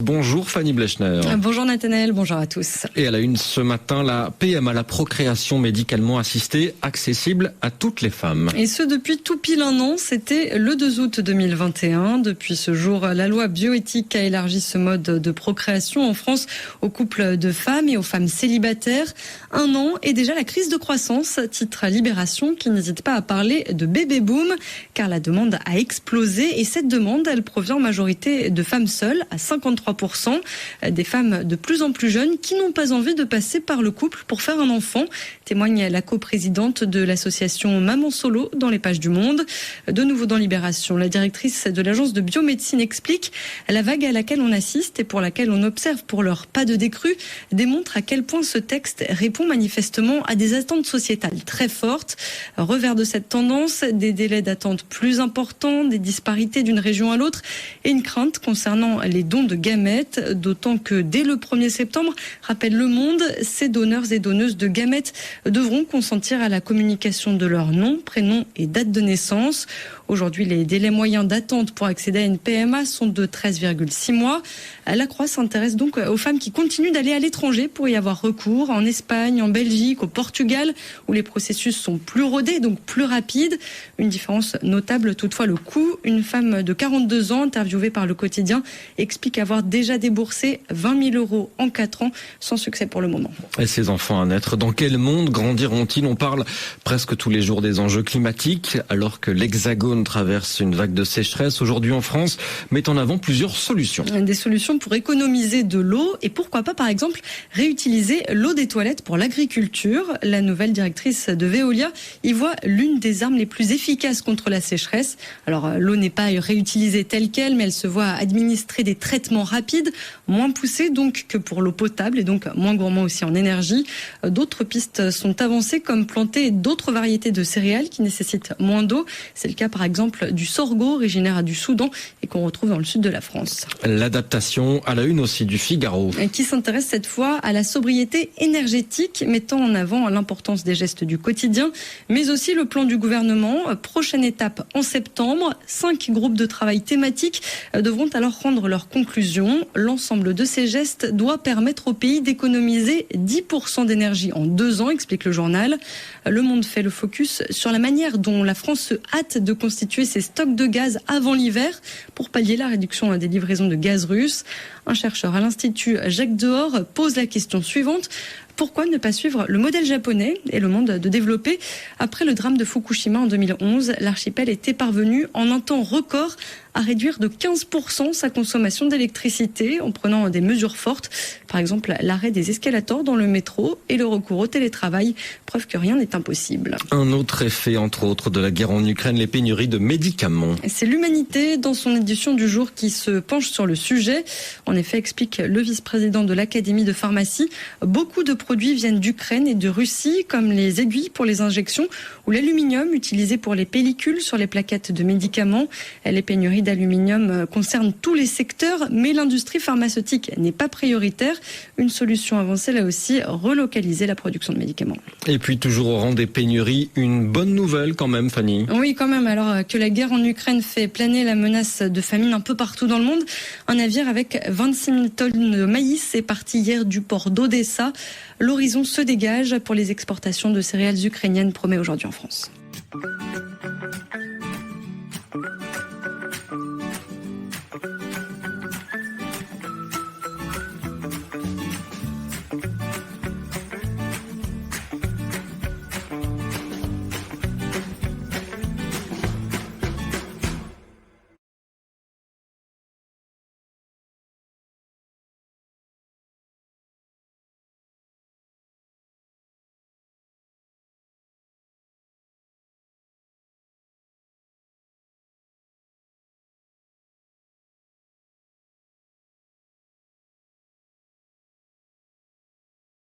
Bonjour Fanny Blechner. Bonjour Nathanaël, bonjour à tous. Et à la une ce matin, la PMA, la procréation médicalement assistée, accessible à toutes les femmes. Et ce depuis tout pile un an, c'était le 2 août 2021. Depuis ce jour, la loi bioéthique a élargi ce mode de procréation en France aux couples de femmes et aux femmes célibataires. Un an et déjà la crise de croissance, titre Libération, qui n'hésite pas à parler de bébé boom, car la demande a explosé et cette demande, elle provient en majorité de femmes seules, à 53%, des femmes de plus en plus jeunes qui n'ont pas envie de passer par le couple pour faire un enfant, témoigne la coprésidente de l'association Maman Solo dans les pages du Monde. De nouveau dans Libération, la directrice de l'agence de biomédecine explique la vague à laquelle on assiste et pour laquelle on observe pour l'heure pas de décrue démontre à quel point ce texte répond manifestement à des attentes sociétales très fortes. Revers de cette tendance, des délais d'attente plus importants, des disparités d'une région à l'autre et une crainte concernant les dons de gamètes, d'autant que dès le 1er septembre, rappelle Le Monde, ces donneurs et donneuses de gamètes devront consentir à la communication de leur nom, prénom et date de naissance. Aujourd'hui, les délais moyens d'attente pour accéder à une PMA sont de 13,6 mois. La Croix s'intéresse donc aux femmes qui continuent d'aller à l'étranger pour y avoir recours, en Espagne, en Belgique, au Portugal, où les processus sont plus rodés, donc plus rapides. Une différence notable, toutefois, le coût. Une femme de 42 ans, interviewée par Le Quotidien, explique avoir déjà déboursé 20 000 euros en 4 ans, sans succès pour le moment. Et ces enfants à naître, dans quel monde grandiront-ils? On parle presque tous les jours des enjeux climatiques, alors que l'Hexagone traverse une vague de sécheresse. Aujourd'hui en France, met en avant plusieurs solutions. Des solutions pour économiser de l'eau et pourquoi pas, par exemple, réutiliser l'eau des toilettes pour l'agriculture. La nouvelle directrice de Veolia y voit l'une des armes les plus efficaces contre la sécheresse. Alors, l'eau n'est pas réutilisée telle qu'elle, mais elle se voit administrer des traitements rapides, moins poussés donc que pour l'eau potable et donc moins gourmands aussi en énergie. D'autres pistes sont avancées comme planter d'autres variétés de céréales qui nécessitent moins d'eau. C'est le cas par exemple du sorgho originaire du Soudan et qu'on retrouve dans le sud de la France. L'adaptation à la une aussi du Figaro. Qui s'intéresse cette fois à la sobriété énergétique, mettant en avant l'importance des gestes du quotidien, mais aussi le plan du gouvernement. Prochaine étape en septembre, 5 groupes de travail thématiques devront alors rendre leurs conclusions. L'ensemble de ces gestes doit permettre au pays d'économiser 10% d'énergie en 2 ans, explique le journal. Le Monde fait le focus sur la manière dont la France se hâte de constituer ses stocks de gaz avant l'hiver pour pallier la réduction des livraisons de gaz russe. Un chercheur à l'Institut Jacques Dehors pose la question suivante. Pourquoi ne pas suivre le modèle japonais et le monde de développer? Après le drame de Fukushima en 2011, l'archipel était parvenu en un temps record à réduire de 15% sa consommation d'électricité en prenant des mesures fortes. Par exemple, l'arrêt des escalators dans le métro et le recours au télétravail. Preuve que rien n'est impossible. Un autre effet, entre autres, de la guerre en Ukraine, les pénuries de médicaments. C'est l'Humanité, dans son édition du jour, qui se penche sur le sujet. En effet, explique le vice-président de l'Académie de pharmacie, beaucoup de produits viennent d'Ukraine et de Russie, comme les aiguilles pour les injections ou l'aluminium utilisé pour les pellicules sur les plaquettes de médicaments. Les pénuries d'aluminium concernent tous les secteurs, mais l'industrie pharmaceutique n'est pas prioritaire. Une solution avancée, là aussi, relocaliser la production de médicaments. Et puis, toujours au rang des pénuries, une bonne nouvelle quand même, Fanny. Oui, quand même. Alors que la guerre en Ukraine fait planer la menace de famine un peu partout dans le monde, un navire avec 26 000 tonnes de maïs est parti hier du port d'Odessa. L'horizon se dégage pour les exportations de céréales ukrainiennes, promet aujourd'hui en France.